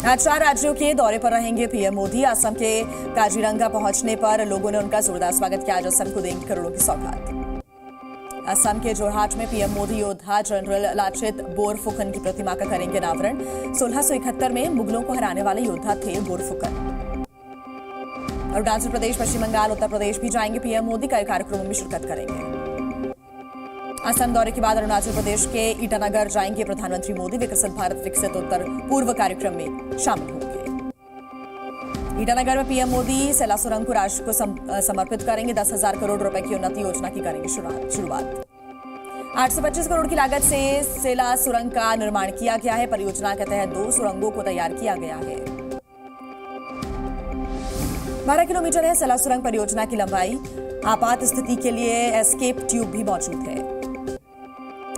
आज 4 राज्यों के दौरे पर रहेंगे पीएम मोदी। असम के काजीरंगा पहुंचने पर लोगों ने उनका जोरदार स्वागत किया। आज असम को देंगे करोड़ों की सौगात। असम के जोरहाट में पीएम मोदी योद्धा जनरल लाचित बोरफुकन की प्रतिमा का करेंगे अनावरण। 1671 में मुगलों को हराने वाले योद्धा थे बोरफुकन। अरुणाचल प्रदेश, पश्चिम बंगाल, उत्तर प्रदेश भी जाएंगे पीएम मोदी। कई कार्यक्रमों में शिरकत करेंगे। असम दौरे के बाद अरुणाचल प्रदेश के ईटानगर जाएंगे प्रधानमंत्री मोदी। विकसित भारत विकसित उत्तर पूर्व कार्यक्रम में शामिल होंगे। ईटानगर में पीएम मोदी सेला सुरंग को राष्ट्र को समर्पित करेंगे। 10,000 करोड़ रुपए की उन्नति योजना की करेंगे शुरुआत। 825 करोड़ की लागत से सेला सुरंग का निर्माण किया गया है। परियोजना के तहत 2 सुरंगों को तैयार किया गया है। 12 किलोमीटर है सेला सुरंग परियोजना की लंबाई। आपात स्थिति के लिए एस्केप ट्यूब भी मौजूद है।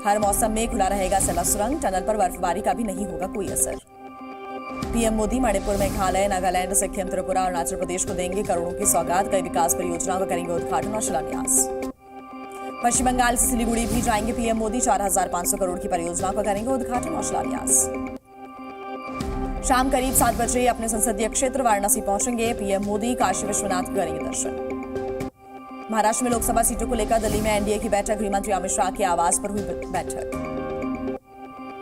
हर मौसम में खुला रहेगा सेला सुरंग। टनल पर बर्फबारी का भी नहीं होगा कोई असर। पीएम मोदी मणिपुर, मेघालय, नागालैंड, सिक्किम, त्रिपुरा, अरुणाचल प्रदेश को देंगे करोड़ों की सौगात। कई विकास परियोजनाओं का करेंगे उद्घाटन और शिलान्यास। पश्चिम बंगाल से सिलीगुड़ी भी जाएंगे पीएम मोदी। 4,500 करोड़ की परियोजनाओं का करेंगे उद्घाटन और शिलान्यास। शाम करीब 7 बजे अपने संसदीय क्षेत्र वाराणसी पहुंचेंगे पीएम मोदी। काशी विश्वनाथ करेंगे दर्शन। महाराष्ट्र में लोकसभा सीटों को लेकर दिल्ली में एनडीए की बैठक। गृहमंत्री अमित शाह के आवास पर हुई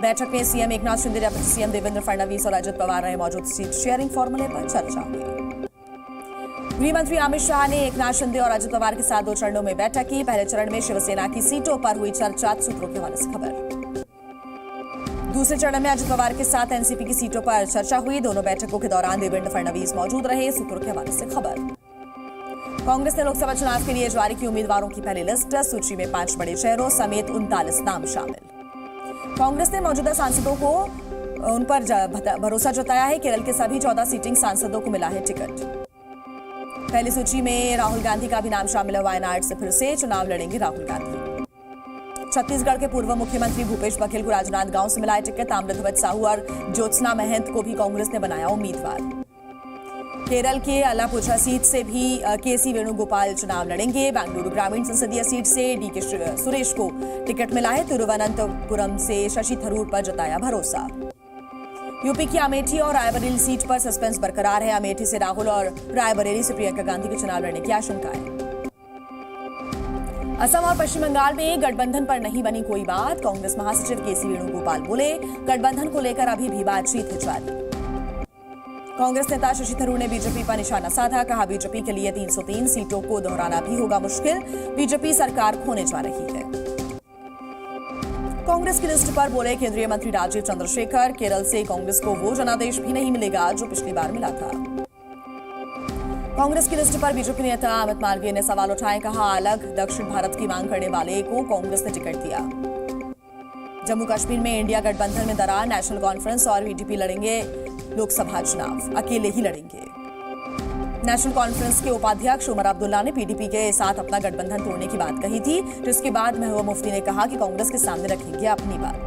बैठक में CM Eknath Shinde, deputy CM Devendra Fadnavis और अजित पवार रहे मौजूद। सीट शेयरिंग फॉर्मूले पर चर्चा हुई। गृहमंत्री अमित शाह ने एकनाथ शिंदे और अजित पवार के साथ 2 चरणों में बैठक की। पहले चरण में शिवसेना की सीटों पर हुई चर्चा। सूत्रों के हवाले से खबर। दूसरे चरण में अजित पवार के साथ एनसीपी की सीटों पर चर्चा हुई। दोनों बैठकों के दौरान देवेंद्र फडणवीस मौजूद रहे। सूत्रों के हवाले से खबर। कांग्रेस ने लोकसभा चुनाव के लिए जारी की उम्मीदवारों की पहली लिस्ट। सूची में 5 बड़े चेहरों समेत 39 नाम शामिल। कांग्रेस ने मौजूदा सांसदों को उन पर भरोसा जताया है। केरल के सभी 14 सीटिंग सांसदों को मिला है टिकट। पहली सूची में राहुल गांधी का भी नाम शामिल है। वायनाड से फिर से चुनाव लड़ेंगे राहुल गांधी। छत्तीसगढ़ के पूर्व मुख्यमंत्री भूपेश बघेल को राजनांदगांव से मिला है टिकट। ताम्रध्वज साहू और ज्योत्सना महंत को भी कांग्रेस ने बनाया उम्मीदवार। केरल के अलापुझा सीट से भी केसी वेणुगोपाल चुनाव लड़ेंगे। बेंगलुरु ग्रामीण संसदीय सीट से डीके सुरेश को टिकट मिला है। तिरुवनंतपुरम से शशि थरूर पर जताया भरोसा। यूपी की अमेठी और रायबरेली सीट पर सस्पेंस बरकरार है। अमेठी से राहुल और रायबरेली से प्रियंका गांधी के चुनाव लड़ने की आशंका है। असम और पश्चिम बंगाल में गठबंधन पर नहीं बनी कोई बात। कांग्रेस महासचिव केसी वेणुगोपाल बोले, गठबंधन को लेकर अभी भी बातचीत जारी। कांग्रेस नेता शशि थरूर ने बीजेपी पर निशाना साधा। कहा, बीजेपी के लिए 303 सीटों को दोहराना भी होगा मुश्किल। बीजेपी सरकार खोने जा रही है। कांग्रेस की लिस्ट पर बोले केंद्रीय मंत्री राजीव चंद्रशेखर, केरल से कांग्रेस को वो जनादेश भी नहीं मिलेगा जो पिछली बार मिला था। कांग्रेस की लिस्ट पर बीजेपी नेता अमित मालवीय ने सवाल उठाए। कहा, अलग दक्षिण भारत की मांग करने वाले को कांग्रेस ने टिकट दिया। जम्मू कश्मीर में इंडिया गठबंधन में दरार। नेशनल कॉन्फ्रेंस और वीडीपी लड़ेंगे लोकसभा चुनाव, अकेले ही लड़ेंगे। नेशनल कॉन्फ्रेंस के उपाध्यक्ष उमर अब्दुल्ला ने पीडीपी के साथ अपना गठबंधन तोड़ने की बात कही थी, जिसके बाद महबूबा मुफ्ती ने कहा कि कांग्रेस के सामने रखेंगे अपनी बात।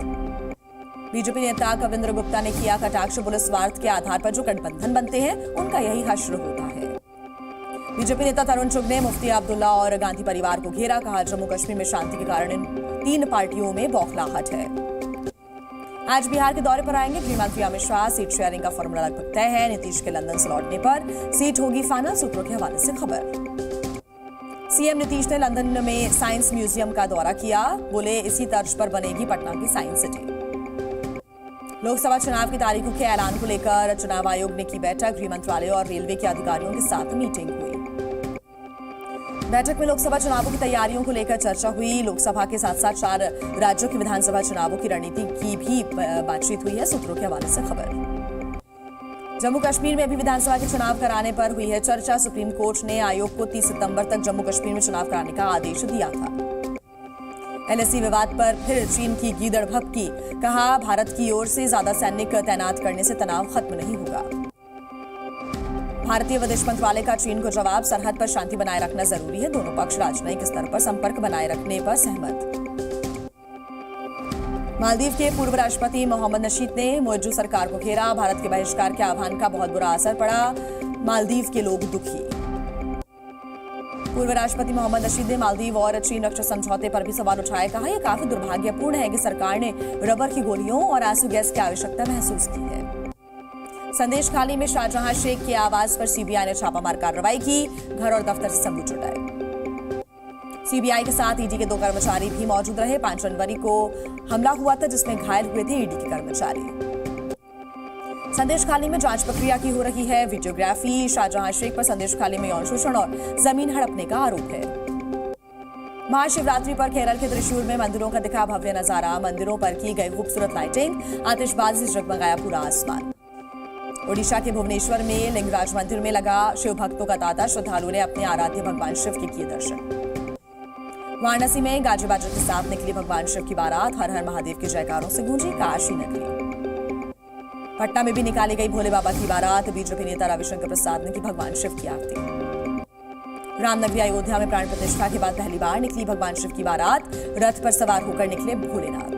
बीजेपी नेता कविंद्र गुप्ता ने किया कटाक्ष। पुलिस स्वार्थ के आधार पर जो गठबंधन बनते हैं उनका यही हश्र होता है। बीजेपी नेता तरुण चुग ने मुफ्ती अब्दुल्ला और गांधी परिवार को घेरा। कहा, जम्मू कश्मीर में शांति के कारण इन 3 पार्टियों में बौखलाहट है। आज बिहार के दौरे पर आएंगे गृहमंत्री अमित शाह। सीट शेयरिंग का फॉर्मूला लगभग तय है। नीतीश के लंदन से लौटने पर सीट होगी फाइनल। सूत्रों के हवाले से खबर। सीएम नीतीश ने लंदन में साइंस म्यूजियम का दौरा किया। बोले, इसी तर्ज पर बनेगी पटना की साइंस सिटी। लोकसभा चुनाव की तारीखों के ऐलान को लेकर चुनाव आयोग ने की बैठक। गृह मंत्रालय और रेलवे के अधिकारियों के साथ मीटिंग हुई। बैठक में लोकसभा चुनावों की तैयारियों को लेकर चर्चा हुई। लोकसभा के साथ साथ 4 राज्यों की विधानसभा चुनावों की रणनीति की भी बातचीत हुई है। सूत्रों के हवाले से खबर। जम्मू कश्मीर में भी विधानसभा के चुनाव कराने पर हुई है चर्चा। सुप्रीम कोर्ट ने आयोग को 30 सितंबर तक जम्मू कश्मीर में चुनाव कराने का आदेश दिया था। एलएसी विवाद पर फिर चीन की गीदड़ भभकी। कहा, भारत की ओर से ज्यादा सैनिक तैनात करने से तनाव खत्म नहीं होगा। भारतीय विदेश मंत्रालय का चीन को जवाब। सरहद पर शांति बनाए रखना जरूरी है। दोनों पक्ष राजनयिक स्तर पर संपर्क बनाए रखने पर सहमत। मालदीव के पूर्व राष्ट्रपति मोहम्मद नशीद ने मौजूदा सरकार को घेरा। भारत के बहिष्कार के आह्वान का बहुत बुरा असर पड़ा। मालदीव के लोग दुखी। पूर्व राष्ट्रपति मोहम्मद नशीद ने मालदीव और चीन रक्षा समझौते पर भी सवाल उठाए। कहा, यह काफी दुर्भाग्यपूर्ण है कि सरकार ने रबर की गोलियों और आंसू गैस की आवश्यकता महसूस की है। संदेश खाली में शाहजहां शेख के आवास पर सीबीआई ने छापामार कार्रवाई की, घर और दफ्तर से सबूत जुटाए। सीबीआई के साथ ईडी के 2 कर्मचारी भी मौजूद रहे। 5 जनवरी को हमला हुआ था जिसमें घायल हुए थे ईडी के कर्मचारी। संदेश खाली में जांच प्रक्रिया की हो रही है वीडियोग्राफी। शाहजहां शेख पर संदेश खाली में यौन शोषण और जमीन हड़पने का आरोप है। महाशिवरात्रि पर केरल के त्रिशूर में मंदिरों का दिखा भव्य नजारा। मंदिरों पर की गई खूबसूरत लाइटिंग, आतिशबाजी से जगमगाया पूरा आसमान। ओडिशा के भुवनेश्वर में लिंगराज मंदिर में लगा शिव भक्तों का तांता। श्रद्धालुओं ने अपने आराध्य भगवान शिव के किए दर्शन। वाराणसी में गाजे बाजे के साथ निकली भगवान शिव की बारात। हर हर महादेव के जयकारों से गूंजी काशी नगरी। पटना में भी निकाली गई भोले बाबा की बारात। बीजेपी नेता रविशंकर प्रसाद ने की भगवान शिव की आरती। रामनगरी अयोध्या में प्राण प्रतिष्ठा के बाद पहली बार निकली भगवान शिव की बारात। रथ पर सवार होकर निकले भोलेनाथ।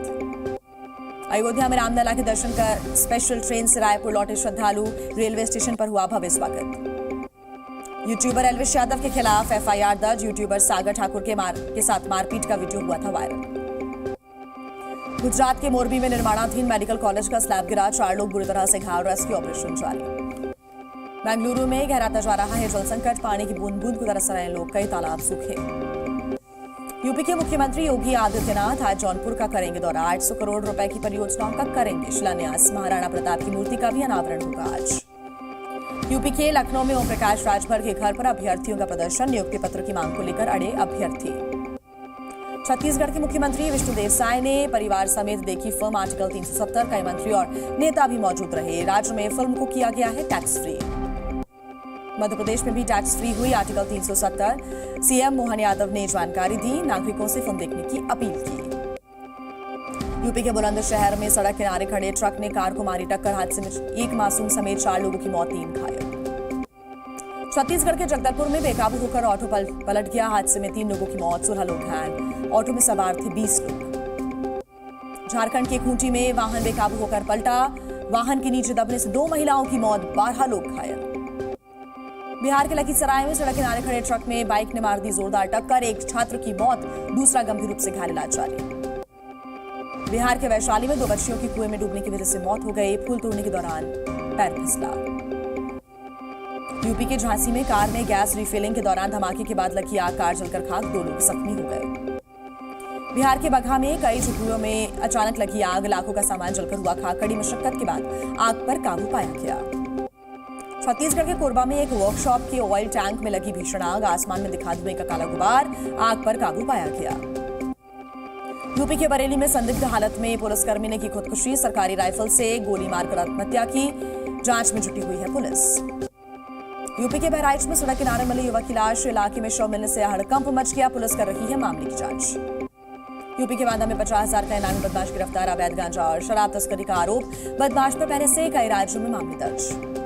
अयोध्या में रामलला के दर्शन कर स्पेशल ट्रेन से रायपुर लौटे श्रद्धालु। रेलवे स्टेशन पर हुआ भव्य स्वागत। यूट्यूबर एल्विश यादव के खिलाफ एफआईआर दर्ज। यूट्यूबर सागर ठाकुर के साथ मारपीट का वीडियो हुआ था वायरल। गुजरात के मोरबी में निर्माणाधीन मेडिकल कॉलेज का स्लैब गिरा। 4 लोग बुरी तरह से घायल। रेस्क्यू ऑपरेशन जारी। बेंगलुरु में गहराता जा रहा है जल संकट। पानी की बूंद बूंद को तरस रहे लोग। कई तालाब सूखे। यूपी के मुख्यमंत्री योगी आदित्यनाथ आज जौनपुर का करेंगे दौरा। 800 करोड़ रुपए की परियोजनाओं का करेंगे शिलान्यास। महाराणा प्रताप की मूर्ति का भी अनावरण होगा आज। यूपी के लखनऊ में ओम प्रकाश राजभर के घर पर अभ्यर्थियों का प्रदर्शन। नियुक्ति पत्र की मांग को लेकर अड़े अभ्यर्थी। छत्तीसगढ़ के मुख्यमंत्री विष्णुदेव साय ने परिवार समेत देखी फिल्म आर्टिकल 370। कई मंत्री और नेता भी मौजूद रहे। राज्य में फिल्म को किया गया है टैक्स फ्री। मध्य प्रदेश में भी टैक्स फ्री हुई आर्टिकल 370। सीएम मोहन यादव ने जानकारी दी। नागरिकों से फिल्म देखने की अपील की। यूपी के बुलंदशहर में सड़क किनारे खड़े ट्रक ने कार को मारी टक्कर। हादसे में 1 मासूम समेत 4 लोगों की मौत, 3 घायल। छत्तीसगढ़ के जगदलपुर में बेकाबू होकर ऑटो पलट गया। हादसे में 3 लोगों की मौत, 16 लोग घायल। ऑटो में सवार थे 20 लोग। झारखंड के खूंटी में वाहन बेकाबू होकर पलटा। वाहन के नीचे दबने से 2 महिलाओं की मौत, 12 लोग घायल। बिहार के लखीसराय में सड़क किनारे खड़े ट्रक में बाइक ने मार दी जोरदार टक्कर। 1 छात्र की मौत, दूसरा गंभीर रूप से घायल, इलाज जारी। बिहार के वैशाली में 2 बच्चियों की कुएं में डूबने की वजह से मौत हो गई। फूल तोड़ने के दौरान पैर फिसला। यूपी के झांसी में कार में गैस रिफिलिंग के दौरान धमाके के बाद लगी आग। कार जलकर खाक, 2 लोग जख्मी हो गए। बिहार के बगहा में कई झुग्गियों में अचानक लगी आग। लाखों का सामान जलकर हुआ खाक। कड़ी मशक्कत के बाद आग पर काबू पाया गया। छत्तीसगढ़ के कोरबा में एक वर्कशॉप के ऑयल टैंक में लगी भीषण आग। आसमान में दिखा धुएं का काला गुबार। आग पर काबू पाया गया। यूपी के बरेली में संदिग्ध हालत में पुलिसकर्मी ने की खुदकुशी। सरकारी राइफल से गोली मारकर आत्महत्या की। जांच में जुटी हुई है पुलिस। यूपी के बहराइच में सड़क किनारे मिली युवक की लाश। इलाके में शव मिलने से हड़कंप मच गया। पुलिस कर रही है मामले की जांच। यूपी के बांदा में 50,000 का इनामी बदमाश गिरफ्तार। अवैध गांजा और शराब तस्करी का आरोप। बदमाश पर पहले से कई राज्यों में मामले दर्ज।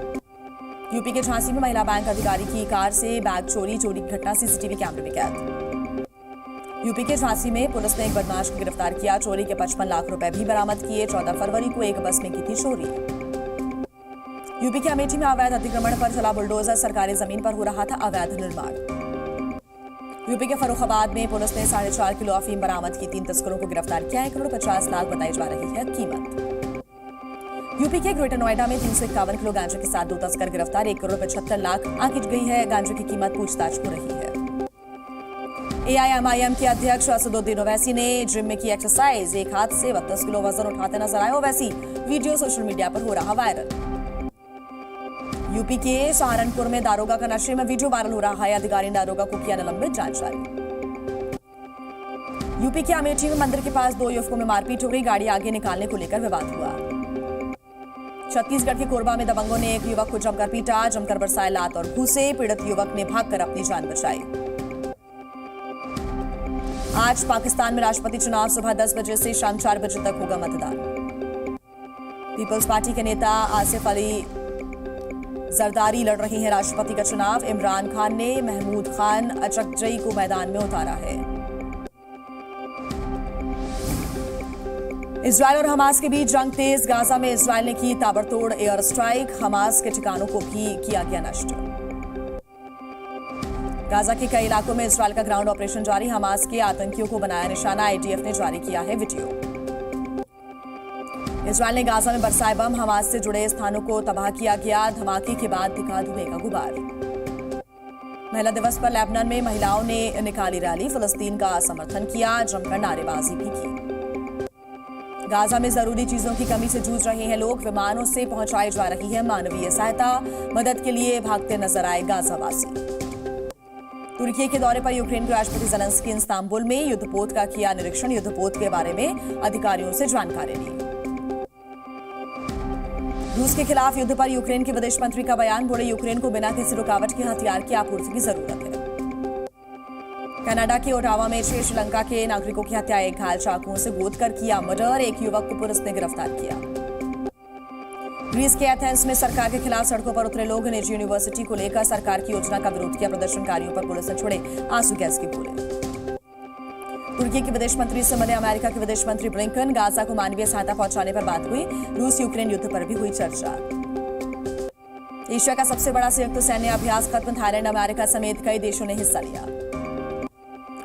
यूपी के झांसी में महिला बैंक अधिकारी की कार से बैग चोरी की घटना सीसीटीवी कैमरे में कैद। यूपी के झांसी में पुलिस ने एक बदमाश को गिरफ्तार किया। चोरी के 55 लाख रुपए भी बरामद किए। 14 फरवरी को एक बस में की थी चोरी। यूपी के अमेठी में अवैध अतिक्रमण पर चला बुलडोजर। सरकारी जमीन पर हो रहा था अवैध निर्माण। यूपी के फर्रुखाबाद में पुलिस ने 4.5 किलो अफीम बरामद की। 3 तस्करों को गिरफ्तार किया। 1 करोड़ 50 लाख बताई जा रही है कीमत। यूपी के ग्रेटर नोएडा में 351 किलो गांजे के साथ 2 तस्कर गिरफ्तार। 1 करोड़ 75 लाख आंकी गई है। गांजे की कीमत पूछताछ हो रही है। एआईएमआईएम के अध्यक्ष असदुद्दीन ओवैसी ने जिम में की एक्सरसाइज। एक हाथ से 32 किलो वजन उठाते नजर आए ओवैसी। वीडियो सोशल मीडिया पर हो रहा वायरल। यूपी के सहारनपुर में दारोगा का नशे में वीडियो वायरल हो रहा है। अधिकारी ने दारोगा को किया निलंबित, जांच जारी। यूपी के अमेठी में मंदिर के पास 2 युवकों में मारपीट हो गई। गाड़ी आगे निकालने को लेकर विवाद हुआ। छत्तीसगढ़ के कोरबा में दबंगों ने एक युवक को जमकर पीटा। जमकर बरसाए लात और घूसे। पीड़ित युवक ने भागकर अपनी जान बचाई। आज पाकिस्तान में राष्ट्रपति चुनाव। सुबह 10 बजे से शाम 4 बजे तक होगा मतदान। पीपल्स पार्टी के नेता आसिफ अली जरदारी लड़ रहे हैं राष्ट्रपति का चुनाव। इमरान खान ने महमूद खान अचकजई को मैदान में उतारा है। इजरायल और हमास के बीच जंग तेज। गाजा में इजरायल ने की ताबड़तोड़ एयर स्ट्राइक। हमास के ठिकानों को भी किया गया नष्ट। गाजा के कई इलाकों में इजरायल का ग्राउंड ऑपरेशन जारी। हमास के आतंकियों को बनाया निशाना। आईडीएफ ने जारी किया है वीडियो। इजराइल ने गाजा में बरसाए बम, हमास से जुड़े स्थानों को तबाह किया गया। धमाके के बाद दिखा धुएं का गुबार। महिला दिवस पर लेबनान में महिलाओं ने निकाली रैली, फिलिस्तीन का समर्थन किया, जमकर नारेबाजी भी की। गाजा में जरूरी चीजों की कमी से जूझ रहे हैं लोग, विमानों से पहुंचाई जा रही है मानवीय सहायता, मदद के लिए भागते नजर आए गाजावासी। तुर्की के दौरे पर यूक्रेन के राष्ट्रपति ज़ेलेंस्की इस्तांबुल में युद्धपोत का किया निरीक्षण, युद्धपोत के बारे में अधिकारियों से जानकारी ली। रूस के खिलाफ युद्ध पर यूक्रेन के विदेश मंत्री का बयान, बोले यूक्रेन को बिना किसी रुकावट के हथियार की आपूर्ति की जरूरत है। कनाडा के ओटावा में 6 श्रीलंका के नागरिकों की हत्या, एक घायल चाकुओं से गोद कर किया मर्डर, एक युवक को पुलिस ने गिरफ्तार किया। ग्रीस के एथेंस में सरकार के खिलाफ सड़कों पर उतरे लोग, निजी यूनिवर्सिटी को लेकर सरकार की योजना का विरोध किया, प्रदर्शनकारियों पर पुलिस ने छोड़े आंसू गैस के गोले। तुर्की के विदेश मंत्री से मिले अमेरिका के विदेश मंत्री ब्लिंकन, गाजा को मानवीय सहायता पहुंचाने पर बात हुई, रूस यूक्रेन युद्ध पर भी हुई चर्चा। एशिया का सबसे बड़ा संयुक्त सैन्य अभ्यास खत्म, थाईलैंड अमेरिका समेत कई देशों ने हिस्सा लिया।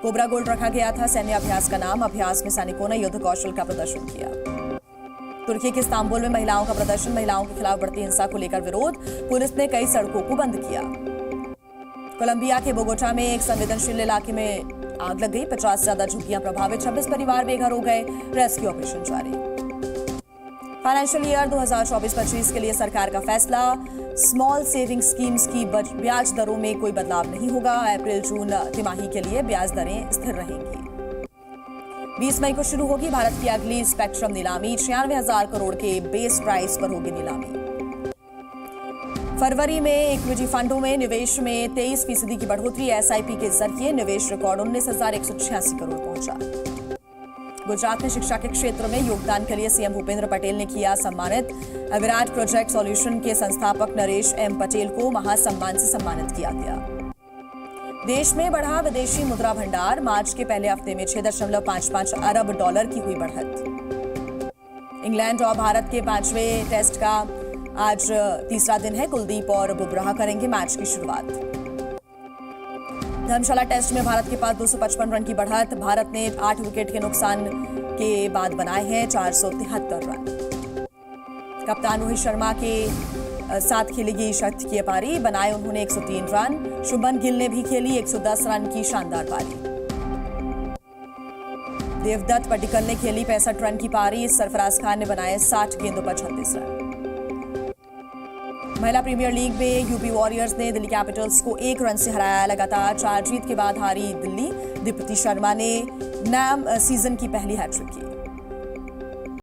कोबरा गोल्ड रखा गया था सैन्य अभ्यास का नाम, अभ्यास में सैनिकों ने युद्ध कौशल का प्रदर्शन किया। तुर्की के इस्तांबुल में महिलाओं का प्रदर्शन, महिलाओं के खिलाफ बढ़ती हिंसा को लेकर विरोध, पुलिस ने कई सड़कों को बंद किया। कोलंबिया के बोगोटा में एक संवेदनशील इलाके में आग लग गई, 50 से ज्यादा झुग्गियां प्रभावित, 26 परिवार बेघर हो गए, रेस्क्यू ऑपरेशन जारी। फाइनेंशियल ईयर 2024-25 के लिए सरकार का फैसला, स्मॉल सेविंग स्कीम्स की ब्याज दरों में कोई बदलाव नहीं होगा, अप्रैल जून तिमाही के लिए ब्याज दरें स्थिर रहेंगी। 20 मई को शुरू होगी भारत की अगली स्पेक्ट्रम नीलामी, 96,000 करोड़ के बेस प्राइस पर होगी नीलामी। फरवरी में इक्विटी फंडों में निवेश में 23% की बढ़ोतरी, एसआईपी के जरिए निवेश रिकॉर्ड 19,186 करोड़ पहुंचा। गुजरात में शिक्षा के क्षेत्र में योगदान के लिए सीएम भूपेंद्र पटेल ने किया सम्मानित, विराट प्रोजेक्ट सॉल्यूशन के संस्थापक नरेश एम पटेल को महासम्मान से सम्मानित किया गया। देश में बढ़ा विदेशी मुद्रा भंडार, मार्च के पहले हफ्ते में $6.55 अरब की हुई बढ़त। इंग्लैंड और भारत के 5वें टेस्ट का आज तीसरा दिन है, कुलदीप और बुमराह करेंगे मैच की शुरुआत। धर्मशाला टेस्ट में भारत के पास 255 रन की बढ़त, भारत ने 8 विकेट के नुकसान के बाद बनाए हैं 473 रन। कप्तान रोहित शर्मा के साथ खेलेगी शतकीय पारी, बनाए उन्होंने 103 रन। शुभमन गिल ने भी खेली 110 रन की शानदार पारी। देवदत्त पडिक्कल ने खेली 65 रन की पारी, सरफराज खान ने बनाए 60 गेंदों पर 36 रन। महिला प्रीमियर लीग में यूपी वॉरियर्स ने दिल्ली कैपिटल्स को 1 रन से हराया, लगातार 4 जीत के बाद हारी दिल्ली। दीप्ति शर्मा ने नाम सीजन की पहली हैट्रिक की।